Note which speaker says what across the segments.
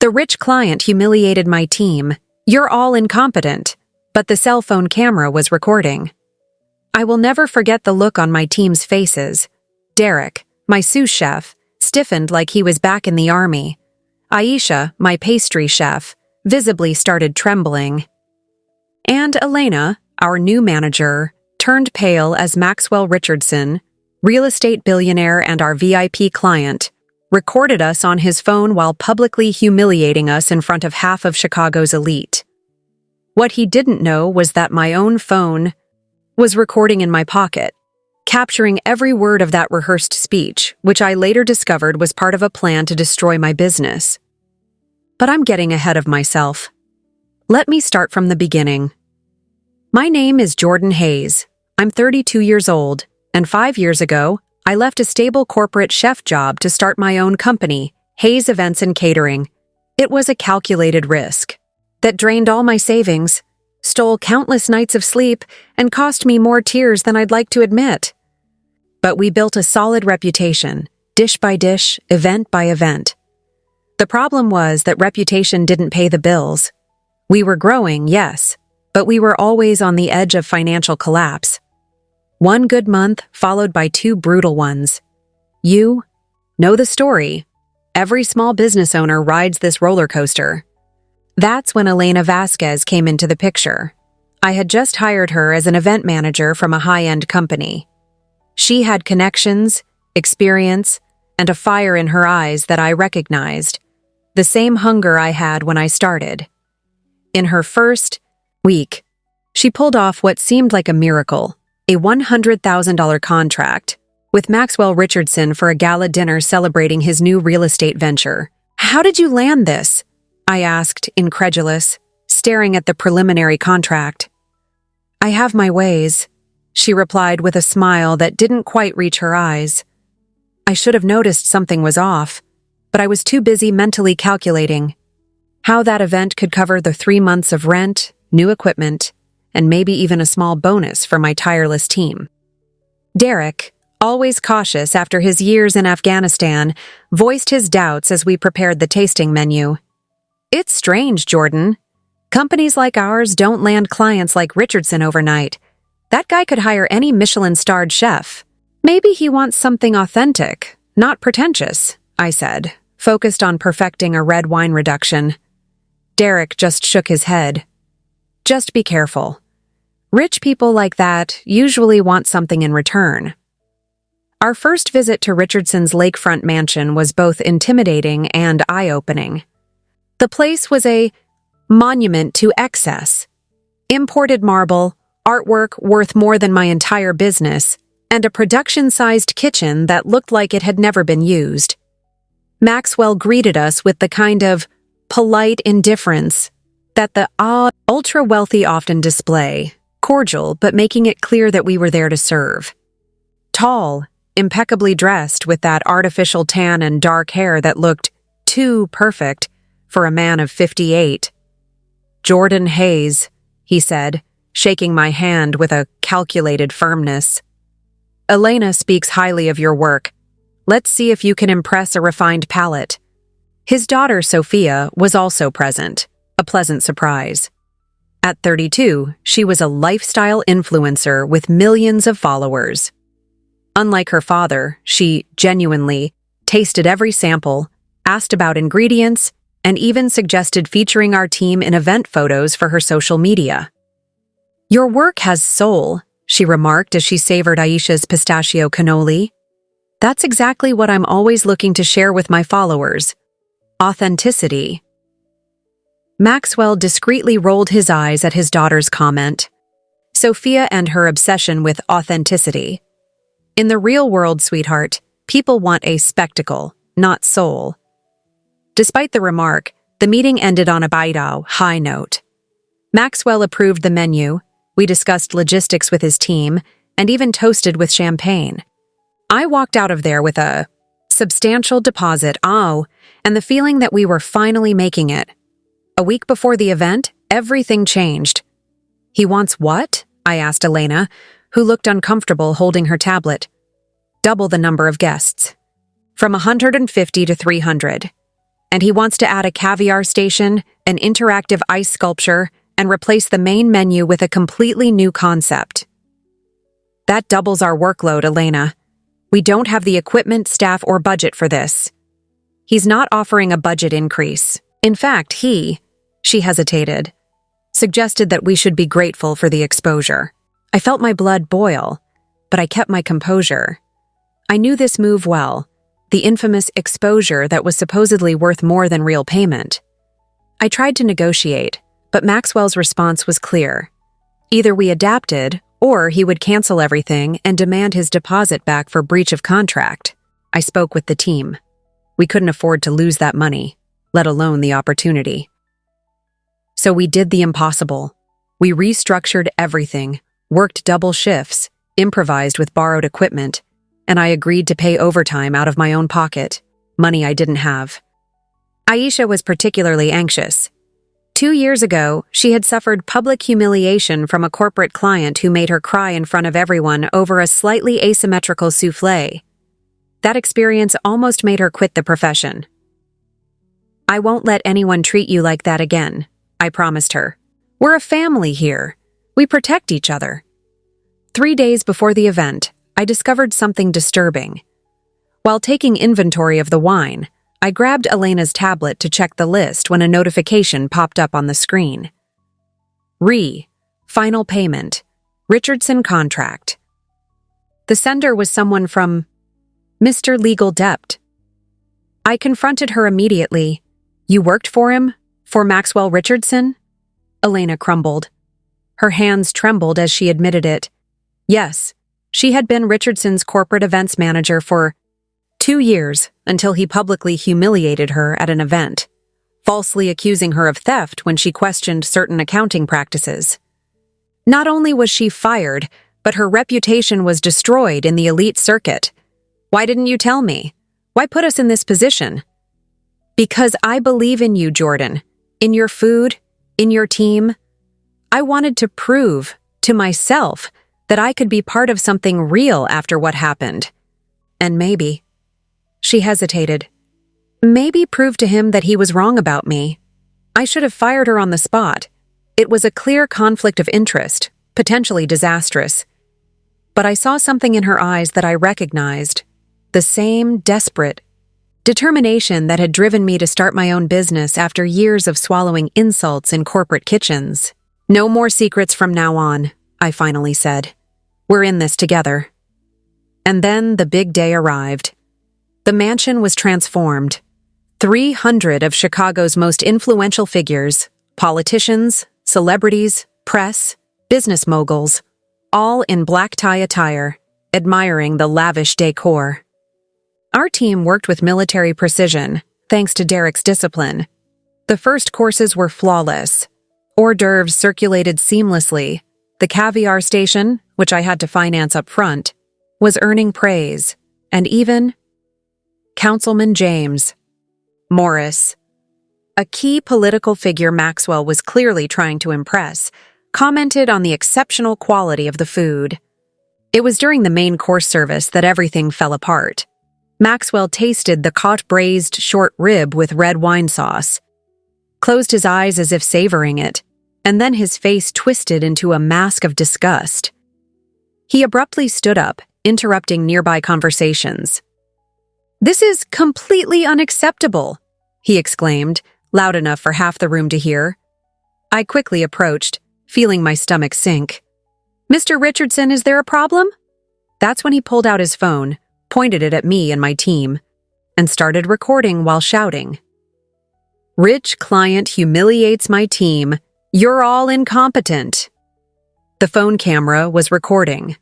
Speaker 1: The rich client humiliated my team. You're all incompetent. But the cell phone camera was recording. I will never forget the look on my team's faces. Derek, my sous chef, stiffened like he was back in the army. Aisha, my pastry chef, visibly started trembling. And Elena, our new manager, turned pale as Maxwell Richardson, real estate billionaire and our VIP client, recorded us on his phone while publicly humiliating us in front of half of Chicago's elite. What he didn't know was that my own phone was recording in my pocket, capturing every word of that rehearsed speech, which I later discovered was part of a plan to destroy my business. But I'm getting ahead of myself. Let me start from the beginning. My name is Jordan Hayes. I'm 32 years old, and 5 years ago, I left a stable corporate chef job to start my own company, Hayes Events and Catering. It was a calculated risk that drained all my savings, stole countless nights of sleep, and cost me more tears than I'd like to admit. But we built a solid reputation, dish by dish, event by event. The problem was that reputation didn't pay the bills. We were growing, yes, but we were always on the edge of financial collapse. One good month followed by 2 brutal ones. You know the story. Every small business owner rides this roller coaster. That's when Elena Vasquez came into the picture. I had just hired her as an event manager from a high-end company. She had connections, experience, and a fire in her eyes that I recognized, the same hunger I had when I started. In her first week, she pulled off what seemed like a miracle, a $100,000 contract with Maxwell Richardson for a gala dinner celebrating his new real estate venture. "How did you land this?" I asked, incredulous, staring at the preliminary contract. "I have my ways," she replied with a smile that didn't quite reach her eyes. I should have noticed something was off, but I was too busy mentally calculating how that event could cover the 3 months of rent, new equipment, and maybe even a small bonus for my tireless team. Derek, always cautious after his years in Afghanistan, voiced his doubts as we prepared the tasting menu. "It's strange, Jordan. Companies like ours don't land clients like Richardson overnight. That guy could hire any Michelin-starred chef. Maybe he wants something authentic, not pretentious," I said, focused on perfecting a red wine reduction. Derek just shook his head. "Just be careful. Rich people like that usually want something in return." Our first visit to Richardson's lakefront mansion was both intimidating and eye-opening. The place was a monument to excess. Imported marble, artwork worth more than my entire business, and a production-sized kitchen that looked like it had never been used. Maxwell greeted us with the kind of polite indifference that the ultra-wealthy often display, cordial but making it clear that we were there to serve. Tall, impeccably dressed with that artificial tan and dark hair that looked too perfect for a man of 58. "Jordan Hayes," he said, shaking my hand with a calculated firmness. "Elena speaks highly of your work. Let's see if you can impress a refined palate." His daughter, Sophia, was also present, a pleasant surprise. At 32, she was a lifestyle influencer with millions of followers. Unlike her father, she genuinely tasted every sample, asked about ingredients, and even suggested featuring our team in event photos for her social media. "Your work has soul," she remarked as she savored Aisha's pistachio cannoli. "That's exactly what I'm always looking to share with my followers. Authenticity." Maxwell discreetly rolled his eyes at his daughter's comment. Sophia and her obsession with authenticity. In the real world, sweetheart, people want a spectacle, not soul. Despite the remark, the meeting ended on a high note. Maxwell approved the menu, we discussed logistics with his team, and even toasted with champagne. I walked out of there with a substantial deposit, and the feeling that we were finally making it. A week before the event, everything changed. "He wants what?" I asked Elena, who looked uncomfortable holding her tablet. "Double the number of guests. From 150 to 300. and he wants to add a caviar station, an interactive ice sculpture, and replace the main menu with a completely new concept. That doubles our workload, Elena. We don't have the equipment, staff, or budget for this. He's not offering a budget increase. In fact, she hesitated, suggested that we should be grateful for the exposure. I felt my blood boil, but I kept my composure. I knew this move well, the infamous exposure that was supposedly worth more than real payment. I tried to negotiate, but Maxwell's response was clear. Either we adapted, or he would cancel everything and demand his deposit back for breach of contract. I spoke with the team. We couldn't afford to lose that money, let alone the opportunity. So we did the impossible. We restructured everything, worked double shifts, improvised with borrowed equipment, and I agreed to pay overtime out of my own pocket, money I didn't have. Aisha was particularly anxious. 2 years ago, she had suffered public humiliation from a corporate client who made her cry in front of everyone over a slightly asymmetrical soufflé. That experience almost made her quit the profession. "I won't let anyone treat you like that again," I promised her. "We're a family here. We protect each other." 3 days before the event, I discovered something disturbing. While taking inventory of the wine, I grabbed Elena's tablet to check the list when a notification popped up on the screen. Final payment. Richardson contract. The sender was someone from Mr. Legal Debt. I confronted her immediately. "You worked for him? For Maxwell Richardson?" Elena crumbled. Her hands trembled as she admitted it. Yes, she had been Richardson's corporate events manager for 2 years until he publicly humiliated her at an event, falsely accusing her of theft when she questioned certain accounting practices. Not only was she fired, but her reputation was destroyed in the elite circuit. "Why didn't you tell me? Why put us in this position?" "Because I believe in you, Jordan. In your food, in your team. I wanted to prove to myself that I could be part of something real after what happened. And maybe..." She hesitated. "Maybe prove to him that he was wrong about me. I should have fired her on the spot. It was a clear conflict of interest, potentially disastrous. But I saw something in her eyes that I recognized. The same desperate determination that had driven me to start my own business after years of swallowing insults in corporate kitchens. "No more secrets from now on," I finally said. "We're in this together." And then the big day arrived. The mansion was transformed. 300 of Chicago's most influential figures, politicians, celebrities, press, business moguls, all in black tie attire, admiring the lavish decor. Our team worked with military precision, thanks to Derek's discipline. The first courses were flawless. Hors d'oeuvres circulated seamlessly. The caviar station, which I had to finance up front, was earning praise, and even Councilman James Morris, a key political figure Maxwell was clearly trying to impress, commented on the exceptional quality of the food. It was during the main course service that everything fell apart. Maxwell tasted the caught braised short rib with red wine sauce, closed his eyes as if savoring it, and then his face twisted into a mask of disgust. He abruptly stood up, interrupting nearby conversations. "This is completely unacceptable," he exclaimed, loud enough for half the room to hear. I quickly approached, feeling my stomach sink. "Mr. Richardson, is there a problem?" That's when he pulled out his phone, pointed it at me and my team, and started recording while shouting. "Rich client humiliates my team. You're all incompetent." The phone camera was recording.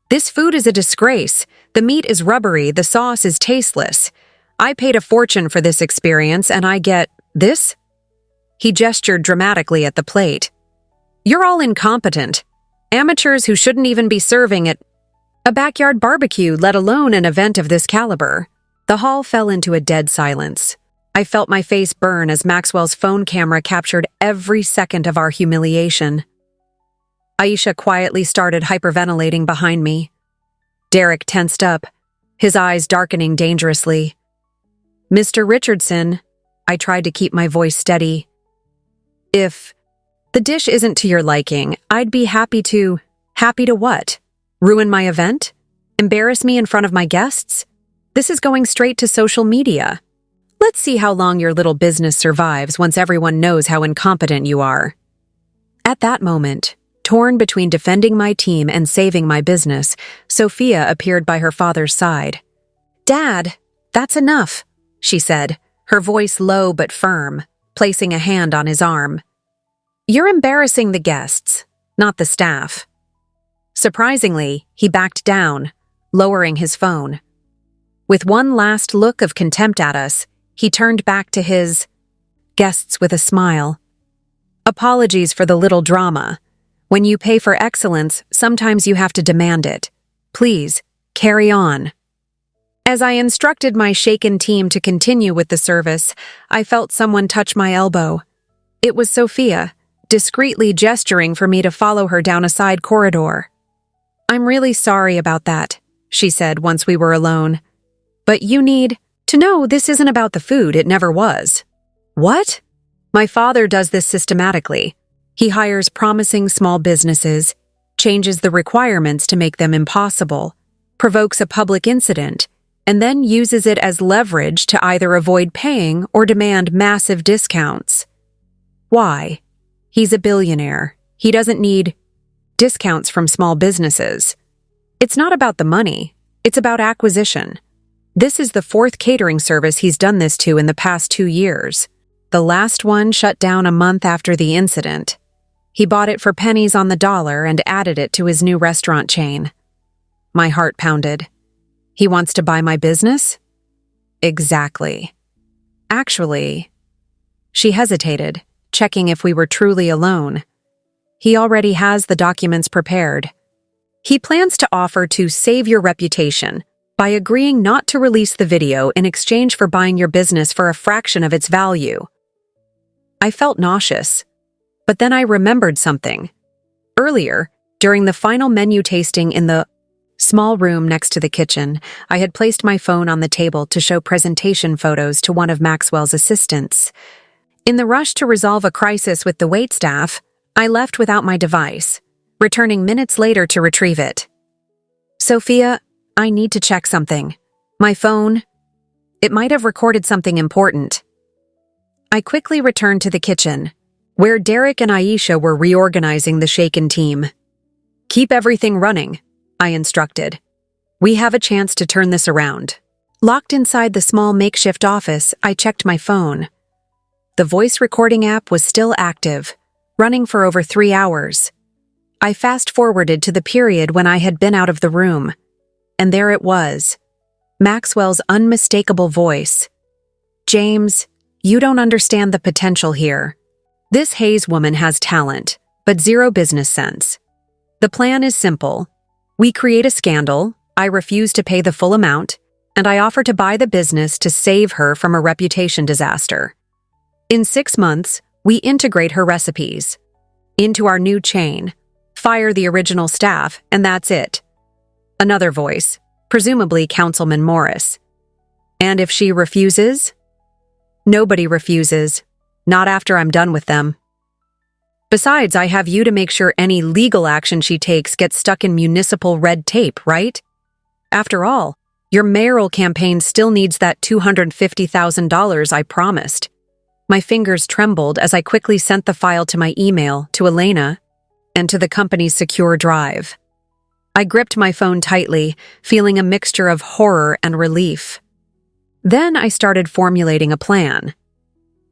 Speaker 1: "This food is a disgrace. The meat is rubbery, the sauce is tasteless. I paid a fortune for this experience and I get this?" He gestured dramatically at the plate. "You're all incompetent. Amateurs who shouldn't even be serving at a backyard barbecue, let alone an event of this caliber." The hall fell into a dead silence. I felt my face burn as Maxwell's phone camera captured every second of our humiliation. Aisha quietly started hyperventilating behind me. Derek tensed up, his eyes darkening dangerously. "Mr. Richardson, I tried to keep my voice steady. If the dish isn't to your liking, I'd be happy to… Happy to what? Ruin my event? Embarrass me in front of my guests? This is going straight to social media. Let's see how long your little business survives once everyone knows how incompetent you are. At that moment, torn between defending my team and saving my business, Sophia appeared by her father's side. "Dad, that's enough," she said, her voice low but firm, placing a hand on his arm. "You're embarrassing the guests, not the staff." Surprisingly, he backed down, lowering his phone. With one last look of contempt at us, he turned back to his guests with a smile. "Apologies for the little drama. When you pay for excellence, sometimes you have to demand it. Please, carry on." As I instructed my shaken team to continue with the service, I felt someone touch my elbow. It was Sophia, discreetly gesturing for me to follow her down a side corridor. "I'm really sorry about that," she said once we were alone. "But you need to know this isn't about the food, it never was." "What?" "My father does this systematically. He hires promising small businesses, changes the requirements to make them impossible, provokes a public incident, and then uses it as leverage to either avoid paying or demand massive discounts. Why? He's a billionaire. He doesn't need discounts from small businesses. It's not about the money, it's about acquisition. This is the 4th catering service he's done this to in the past 2 years. The last one shut down a month after the incident. He bought it for pennies on the dollar and added it to his new restaurant chain." My heart pounded. "He wants to buy my business?" "Exactly. Actually," she hesitated, checking if we were truly alone. "He already has the documents prepared. He plans to offer to save your reputation by agreeing not to release the video in exchange for buying your business for a fraction of its value." I felt nauseous, but then I remembered something. Earlier, during the final menu tasting in the small room next to the kitchen, I had placed my phone on the table to show presentation photos to one of Maxwell's assistants. In the rush to resolve a crisis with the waitstaff, I left without my device, returning minutes later to retrieve it. "Sophia, I need to check something. My phone, it might have recorded something important." I quickly returned to the kitchen, where Derek and Aisha were reorganizing the shaken team. "Keep everything running," I instructed. "We have a chance to turn this around." Locked inside the small makeshift office, I checked my phone. The voice recording app was still active, running for over 3 hours. I fast-forwarded to the period when I had been out of the room. And there it was, Maxwell's unmistakable voice. "James, you don't understand the potential here. This Hayes woman has talent, but zero business sense. The plan is simple. We create a scandal, I refuse to pay the full amount, and I offer to buy the business to save her from a reputation disaster. In 6 months, we integrate her recipes into our new chain, fire the original staff, and that's it." Another voice, presumably Councilman Morris. "And if she refuses?" "Nobody refuses. Not after I'm done with them. Besides, I have you to make sure any legal action she takes gets stuck in municipal red tape, right? After all, your mayoral campaign still needs that $250,000 I promised." My fingers trembled as I quickly sent the file to my email, to Elena, and to the company's secure drive. I gripped my phone tightly, feeling a mixture of horror and relief. Then I started formulating a plan.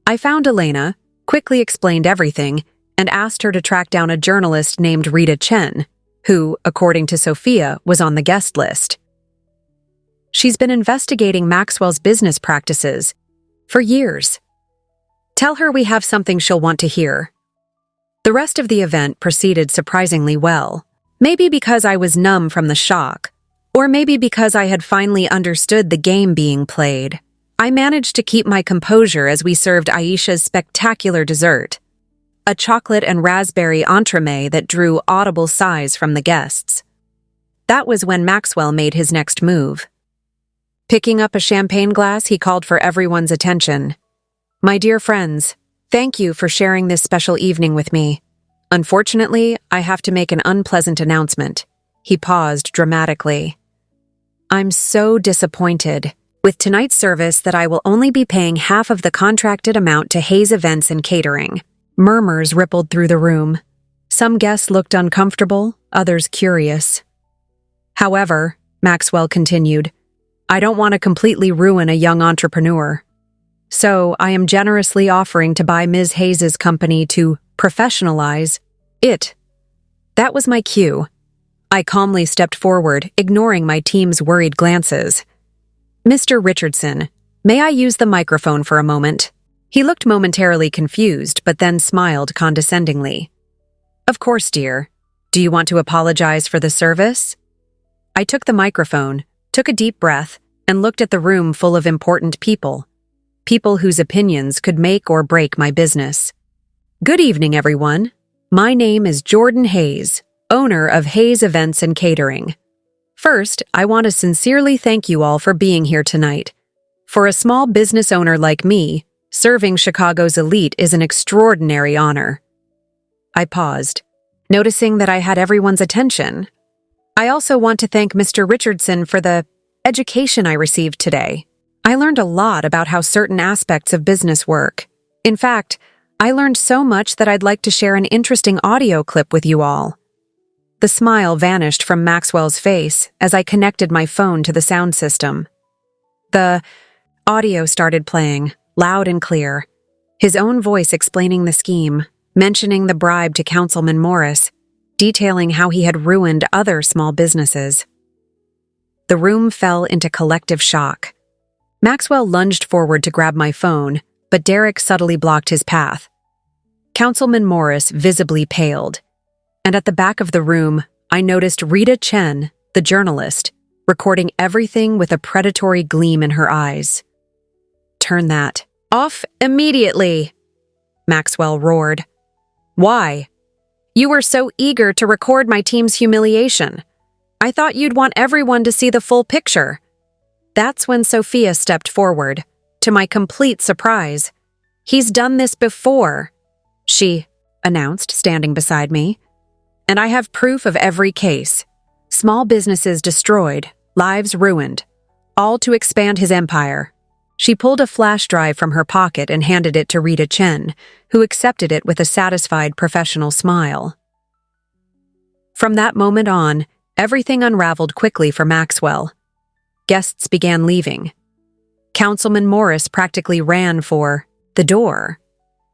Speaker 1: I found Elena, quickly explained everything, and asked her to track down a journalist named Rita Chen, who, according to Sophia, was on the guest list. She's been investigating Maxwell's business practices for years. Tell her we have something she'll want to hear. The rest of the event proceeded surprisingly well. Maybe because I was numb from the shock, or maybe because I had finally understood the game being played. I managed to keep my composure as we served Aisha's spectacular dessert, a chocolate and raspberry entremet that drew audible sighs from the guests. That was when Maxwell made his next move. Picking up a champagne glass, he called for everyone's attention. My dear friends, thank you for sharing this special evening with me. Unfortunately, I have to make an unpleasant announcement. He paused dramatically. I'm so disappointed with tonight's service that I will only be paying half of the contracted amount to Hayes Events and Catering. Murmurs rippled through the room. Some guests looked uncomfortable, others curious. However, Maxwell continued, I don't want to completely ruin a young entrepreneur. So I am generously offering to buy Ms. Hayes's company to professionalize it. That was my cue. I calmly stepped forward, ignoring my team's worried glances. Mr. Richardson, may I use the microphone for a moment? He looked momentarily confused, but then smiled condescendingly. Of course, dear. Do you want to apologize for the service? I took the microphone, took a deep breath, and looked at the room full of important people. People whose opinions could make or break my business. Good evening, everyone. My name is Jordan Hayes, owner of Hayes Events and Catering. First, I want to sincerely thank you all for being here tonight. For a small business owner like me, serving Chicago's elite is an extraordinary honor. I paused, noticing that I had everyone's attention. I also want to thank Mr. Richardson for the education I received today. I learned a lot about how certain aspects of business work. In fact, I learned so much that I'd like to share an interesting audio clip with you all. The smile vanished from Maxwell's face as I connected my phone to the sound system. The audio started playing, loud and clear, his own voice explaining the scheme, mentioning the bribe to Councilman Morris, detailing how he had ruined other small businesses. The room fell into collective shock. Maxwell lunged forward to grab my phone, but Derek subtly blocked his path. Councilman Morris visibly paled, and at the back of the room, I noticed Rita Chen, the journalist, recording everything with a predatory gleam in her eyes. Turn that off immediately, Maxwell roared. Why? You were so eager to record my team's humiliation. I thought you'd want everyone to see the full picture. That's when Sophia stepped forward, to my complete surprise. He's done this before, she announced, standing beside me. And I have proof of every case. Small businesses destroyed, lives ruined, all to expand his empire. She pulled a flash drive from her pocket and handed it to Rita Chen, who accepted it with a satisfied professional smile. From that moment on, everything unraveled quickly for Maxwell. Guests began leaving. Councilman Morris practically ran for the door.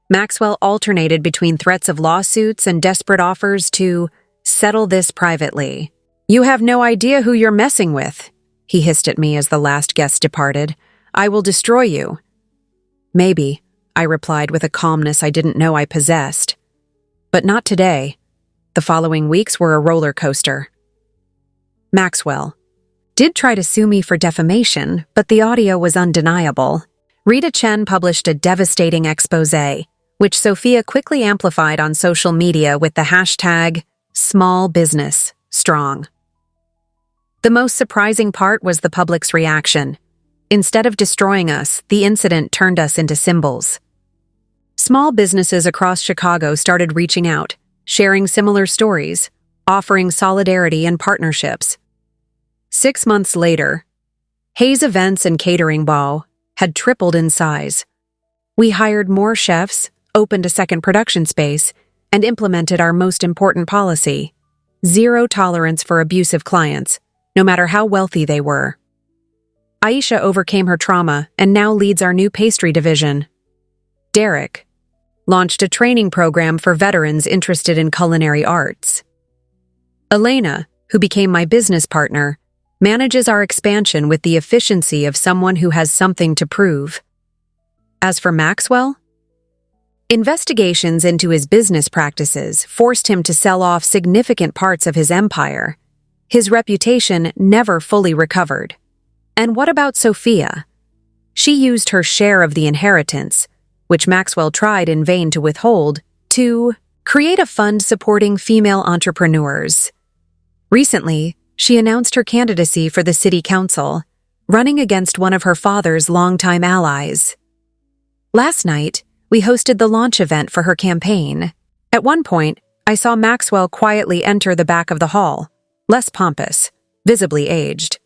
Speaker 1: Maxwell alternated between threats of lawsuits and desperate offers to settle this privately. You have no idea who you're messing with, he hissed at me as the last guest departed. I will destroy you. Maybe, I replied with a calmness I didn't know I possessed. But not today. The following weeks were a roller coaster. Maxwell did try to sue me for defamation, but the audio was undeniable. Rita Chen published a devastating exposé, which Sophia quickly amplified on social media with the hashtag #SmallBusinessStrong. The most surprising part was the public's reaction. Instead of destroying us, the incident turned us into symbols. Small businesses across Chicago started reaching out, sharing similar stories, offering solidarity and partnerships. 6 months later, Hayes Events and Catering had tripled in size. We hired more chefs, opened a second production space, and implemented our most important policy: zero tolerance for abusive clients, no matter how wealthy they were. Aisha overcame her trauma and now leads our new pastry division. Derek launched a training program for veterans interested in culinary arts. Elena, who became my business partner, manages our expansion with the efficiency of someone who has something to prove. As for Maxwell, investigations into his business practices forced him to sell off significant parts of his empire. His reputation never fully recovered. And what about Sophia? She used her share of the inheritance, which Maxwell tried in vain to withhold, to create a fund supporting female entrepreneurs. Recently, she announced her candidacy for the city council, running against one of her father's longtime allies. Last night, we hosted the launch event for her campaign. At one point, I saw Maxwell quietly enter the back of the hall, less pompous, visibly aged.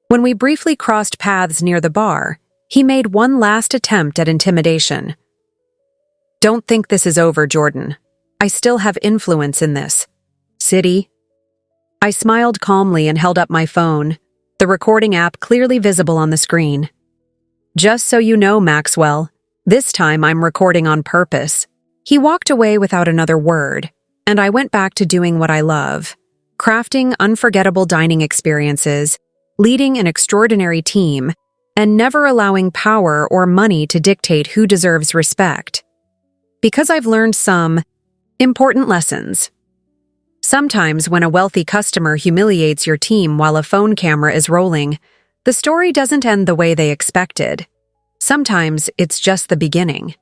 Speaker 1: When we briefly crossed paths near the bar, he made one last attempt at intimidation. "Don't think this is over, Jordan. I still have influence in this city." I smiled calmly and held up my phone, the recording app clearly visible on the screen. "Just so you know, Maxwell, this time I'm recording on purpose." He walked away without another word, and I went back to doing what I love, crafting unforgettable dining experiences, leading an extraordinary team, and never allowing power or money to dictate who deserves respect. Because I've learned some important lessons. Sometimes when a wealthy customer humiliates your team while a phone camera is rolling, the story doesn't end the way they expected. Sometimes it's just the beginning.